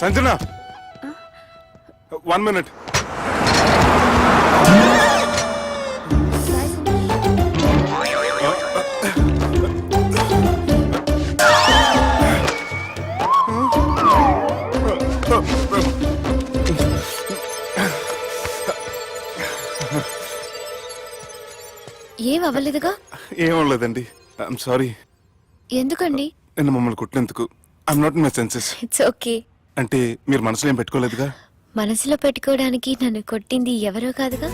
Sanjana 1 minute. ఏం అవ్వలేదుగా? ఏం అవ్వలేదండి. I'm sorry. ఎందుకండి? నేను మమ్మల్ని కుట్టినందుకు I'm not in my senses. It's okay. అంటే మీరు మనసులో ఏం పెట్టుకోలేదుగా? మనసులో పెట్టుకోవడానికి నన్ను కొట్టింది ఎవరో కాదుగా.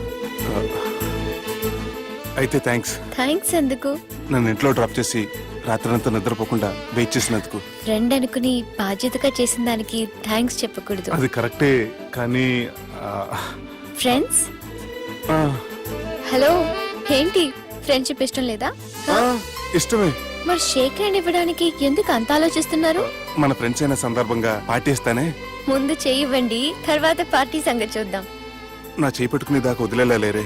అయితే థ్యాంక్స్. థ్యాంక్స్ ఎందుకు? నన్ను ఇంట్లో డ్రాప్ చేసి రాత్రంతా నిద్రపోకుండా వెయిట్ చేసినందుకు. ఫ్రెండ్ అనుకుని బాధ్యతగా చేసిన దానికి థ్యాంక్స్ చెప్పకూడదు. అది కరెక్టే కానీ ఫ్రెండ్స్ హలో, ఏంటి ఫ్రెండ్షిప్ ఇష్టం లేదా? ఇష్టమే. మరి షేక్ హ్యాండ్ ఇవ్వడానికి ఎందుకు అంత ఆలోచిస్తున్నారు? మన ఫ్రెండ్స్ అయిన సందర్భంగా పార్టీ ఇస్తానే. ముందు చేయి ఇవ్వండి, తర్వాత పార్టీ సంగతి చూద్దాం. నా చేయి పెట్టుకునే దాకా వదిలేలా లేరే.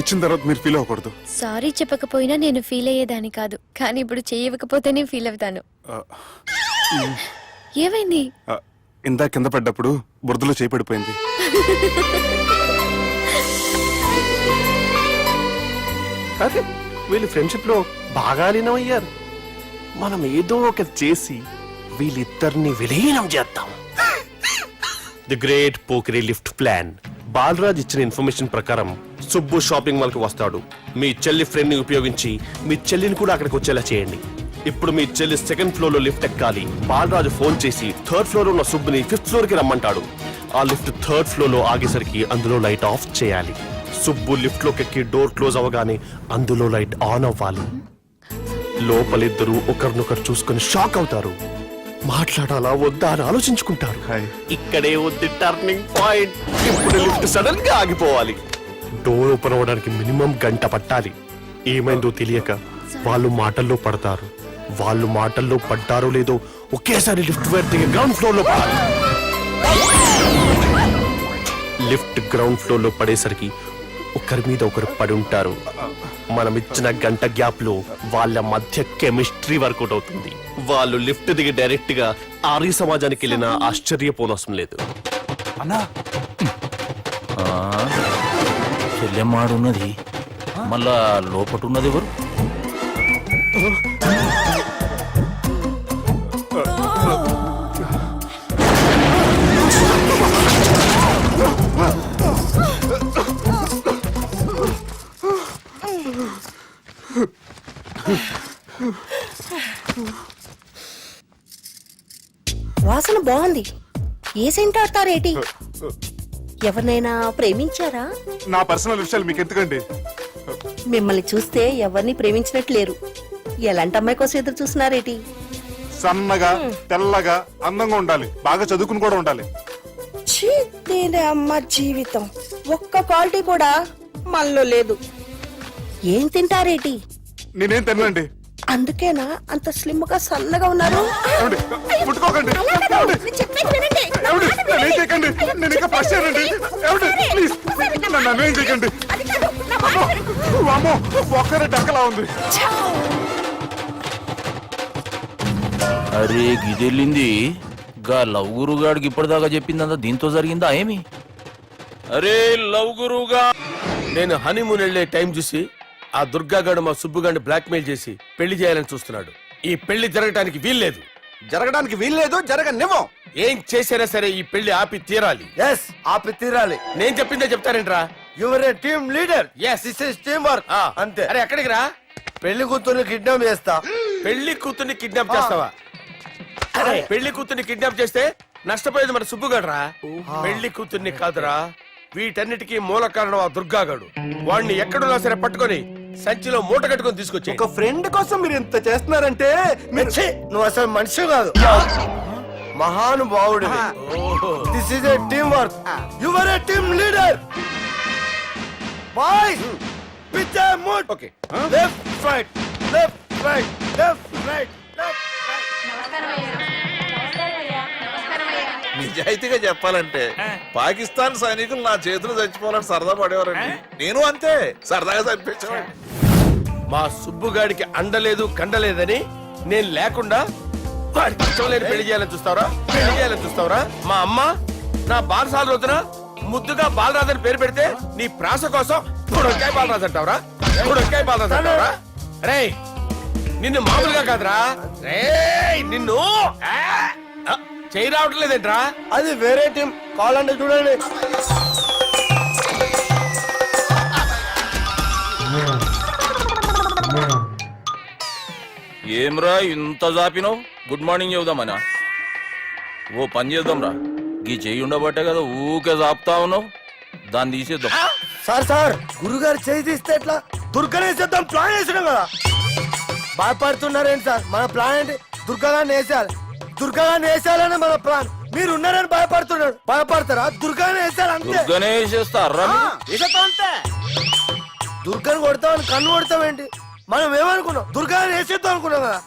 ఇచ్చిన తర్వాత మీరు ఫీల్ అవ్వకూడదు. సారీ చెప్పకపోయినా నేను ఫీల్ అయ్యేదాన్ని కాదు, కానీ ఇప్పుడు చేయి ఇవ్వకపోతేనే ఫీల్ అవుతాను. ఏమైంది? ఇందా కింద పడ్డప్పుడు బురదలో చేయి పడిపోయింది. అరే వీళ్ళు ఫ్రెండ్షిప్ లో బాగా లీనమయ్యారు. మనం ఏదో ఒకటి చేసి వీళ్ళిద్దరిని విలీనం చేద్దాం. The great Pokhari lift plan. Balaraj ఇచ్చిన ఇన్ఫర్మేషన్ ప్రకారం సుబ్బు షాపింగ్ మాల్ కి వస్తాడు. మీ చెల్లి ఫ్రెండ్ ని ఉపయోగించి మీ చెల్లిని కూడా అక్కడికి వచ్చేలా చేయండి. ఇప్పుడు మీ చెల్లి 2nd ఫ్లోర్ లో లిఫ్ట్ ఎక్కాలి. బాలరాజు ఫోన్ చేసి 3rd ఫ్లోర్ ఉన్న సుబ్బుని 5th ఫ్లోర్ కి రమ్మంటాడు. ఆ లిఫ్ట్ 3rd ఫ్లోర్ లో ఆగేసరికి అందులో లైట్ ఆఫ్ చేయాలి. సుబ్బు లిఫ్ట్ లోకి ఎక్కి డోర్ క్లోజ్ అవ్వగానే అందులో లైట్ ఆన్ అవ్వాలి. లోపలిద్దరూ ఒకరినొకరు చూసుకుని షాక్ అవుతారు. మాట్లాడాలా వద్దా అని ఆలోచించుకుంటారు. ఇక్కడే ఉంది టర్నింగ్ పాయింట్. ఇప్పుడు లిఫ్ట్ సడన్ గా ఆగిపోవాలి. డోర్ ఓపెన్ అవ్వడానికి మినిమం గంట పట్టాలి. ఏమైందో తెలియక వాళ్ళు మాటల్లో పడతారు. వాళ్ళు మాటల్లో పడ్డారో లేదో ఒకేసారి లిఫ్ట్ దిగి గ్రౌండ్ ఫ్లోర్ లో పడాలి. లిఫ్ట్ గ్రౌండ్ ఫ్లోర్ లో పడేసరికి ఒకరి మీద ఒకరు పడి ఉంటారు. మనం ఇచ్చిన గంట గ్యాప్ లో వాళ్ళ మధ్య కెమిస్ట్రీ వర్కౌట్ అవుతుంది. వాళ్ళు లిఫ్ట్ దిగి డైరెక్ట్ గా ఆర్య సమాజానికి వెళ్ళినా ఆశ్చర్యపోనవసరం లేదు. అన్నా చెల్లెమ్మాడున్నది, మళ్ళా లోపటున్నది ఎవరు? వాసన బాగుంది. ఏ సెంట్ ఆడతారేటి? ఎవరినైనా ప్రేమించారా? నా పర్సనల్ విషయాలు మీకు ఎందుకండి? మిమ్మల్ని చూస్తే ఎవరిని ప్రేమించినట్లేరు. ఎలాంటి అమ్మాయి కోసం ఎదురు చూస్తున్నారేటి? సన్నగా తెల్లగా అందంగా ఉండాలి, బాగా చదువుకుని కూడా ఉండాలి. అమ్మ జీవితం ఒక్క క్వాలిటీ కూడా మనలో లేదు. ఏం తింటారేటి? నేనేం తినండి. అందుకేనా అంత స్లిమ్ గా సన్నగా ఉన్నారు? ముట్టుకోకండి, నేను ఇంకా ఫస్ట్ చేయనండి. ప్లీజ్ నన్ను ఏం చేయకండి. ఒక్కరే డక్కలా ఉంది. అరే గిదెళ్ళింది గా లవ్ గురుగాడికి ఇప్పటిదాకా చెప్పిందంతా దీంతో జరిగిందా ఏమి? అరే లవ్ గురువుగా, నేను హనీమూన్ వెళ్లే టైం చూసి ఆ దుర్గాగాడు మా సుబ్బుగాడిని బ్లాక్ మెయిల్ చేసి పెళ్లి చేయాలని చూస్తున్నాడు. ఈ పెళ్లి జరగడానికి వీల్లేదు. జరగడానికి వీల్లేదు, జరగనివ్వం. ఏం చేసినా సరే ఈ పెళ్లి ఆపి తీరాలి. ఎస్, ఆపి తీరాలి. నేను చెప్పిందే చెప్తారేంట్రా? Your a team leader. Yes, this is team work. అంతే. అరే ఎక్కడికి రా? పెళ్లి కూతుర్ని కిడ్నాప్ చేస్తా. పెళ్లి కూతుర్ని కిడ్నాప్ చేస్తావా? అరే పెళ్లి కూతుర్ని కిడ్నాప్ చేస్తే నష్టపోయేది మన సుబ్బుగాడు రా. పెళ్లి కూతుర్ని కాదురా, వీటన్నిటికీ మూల కారణం ఆ దుర్గాగాడు. వాణ్ణి ఎక్కడున్నా సరే పట్టుకొని సంచిలో మూట కట్టుకొని తీసుకొచ్చి. ఒక ఫ్రెండ్ కోసం మీరు ఇంత చేస్తున్నారంటే నువ్వు అసలు మనిషి కాదు, మహానుభావుడు. This is a team work. Your a team leader. Boys with a mood. Okay, left right, left right, left right, left right. నిజాయితీగా చెప్పాలంటే పాకిస్తాన్ సైనికులు నా చేతులు చచ్చిపోవాలని సరదా పడేవారండి. నేను అంతే సరదాగా చంపించేవాడిని. మా సుబ్బుగాడికి అండలేదు కండలేదని నేను లేకుండా వాడికి ఇష్టం లేని పెళ్లి చేయాలని చూస్తావరా? పెళ్లి చేయాలని చూస్తావరా? మా అమ్మ నా బాలసాల రోజున ముద్దుగా బాలరాజు అని పేరు పెడితే నీ ప్రాస కోసం గుడొక్కాయ బాలరాజు అంటావరా? గుడొక్కాయ బాలరాజు అంటావరా? రేయ్ నిన్ను మామూలుగా కాదురా, రేయ్ నిన్ను చేయి రావటం లేదేంట్రా? అది వేరే టీం, కావాలంటే చూడండి. ఏమ్రా ఇంత జాపినావు? Good morning చెబుదామనా? ఓ పని చేద్దాంరా, గీ చెయ్యి ఉండబట్టే కదా ఊకే జాపుతా ఉన్నావు, దాన్ని తీసేద్దాం. సార్ గురుగారు చేయి తీస్తే ఎట్లా? దుర్గనేసేద్దాం ప్లాన్ వేసినాం కదా. భయపడుతున్నారేంటి సార్? మన ప్లాన్ ఏంటి? దుర్గాన్ని వేసేయాలి, దుర్గాన్ని వేసేయాలని మన ప్లాన్. మీరు ఉన్నారని భయపడుతున్నాడు. భయపడతారా? దుర్గాన్ని వేసేయాలి అంతే. దుర్గనే వేసేస్తారా? అంతే. దుర్గాని కొడతామని కన్ను కొడతామేంటి? మనం ఏమనుకున్నాం? దుర్గాని వేసేద్దాం అనుకున్నాం కదా.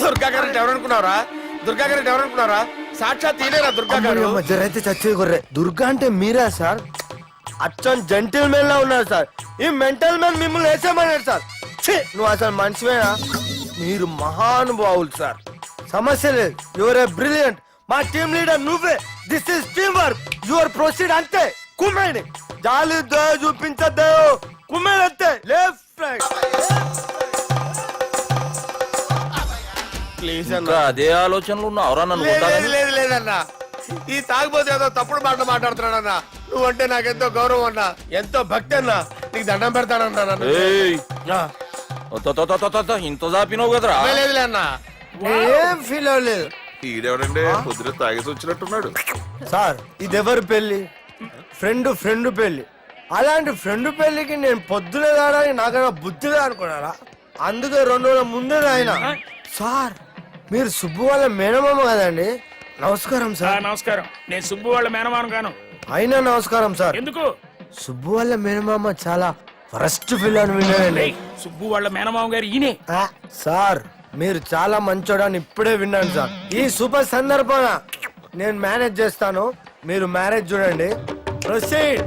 దుర్గా గారు ఎవరనుకున్నారా? దుర్గా గారు ఎవరనుకున్నారా? సాక్షాత్ తీరేరా దుర్గా గారు. అయితే చచ్చేది గొర్రె. దుర్గా అంటే మీరా సార్? అచ్చం జెంటిల్ మెన్ లా ఉన్నారు సార్. ఈ మెంటల్ మెన్ మిమ్మల్ని వేసేమన్నాడు సార్. ఛీ, నువ్వు అసలు మనిషివేనా? మీరు మహానుభావులు సార్. సమస్య లేదు. Your a brilliant. మా టీమ్ లీడర్ నువ్వే. This is team work. Your proceed అంతే. కుమ్మేయండి. జాలి దయ చూపించద్దు. కుమ్మేయండి అంతే. Left right. ప్లీజ్ ఇంకా అదే ఆలోచనలు ఉన్నావురా నన్ను కొట్టాలని? లేదన్నా, ఈ తాగిపోతే ఏదో తప్పుడు మాటలు మాట్లాడుతున్నాడన్నా. నువ్వంటే నాకెంతో గౌరవం అన్నా, ఎంతో భక్తి అన్నా. నీకు దండం పెడతానన్నా నన్ను. ఏయ్, ఇంత జాపినావు కదరా? లేదులే అన్నా, ఏం ఫీల్ అవ్వలేదు ఈడెవడండి పొద్దున తాగేసి వచ్చినట్టున్నాడు. సార్. ఇది ఎవరు పెళ్లి? ఫ్రెండ్ పెళ్లి. అలాంటి ఫ్రెండ్ పెళ్లికి నేను పొద్దునే రావడానికి నాకన్నా బుద్ధిగా అనుకున్నారా? అందుకే 2 రోజుల ముందే ఆయన. సార్ మీరు సుబ్బు వాళ్ళ మేనమామ కదండి? నమస్కారం సార్. నమస్కారం. నేను సుబ్బు వాళ్ళ మేనమాను గాను. అయినా నమస్కారం సార్. ఎందుకు? సుబ్బు వాళ్ళ మేనమామ చాలా ఫస్ట్ ఫిల్ అని విన్నానండి. సుబ్బు వాళ్ళ మేనమామ గారు ఈయనే. సార్ మీరు చాలా మంచోడని ఇప్పుడే విన్నాను సార్. ఈ శుభ సందర్భాన నేను మేనేజ్ చేస్తాను, మీరు మ్యారేజ్ చూడండి. ప్రొసీడ్.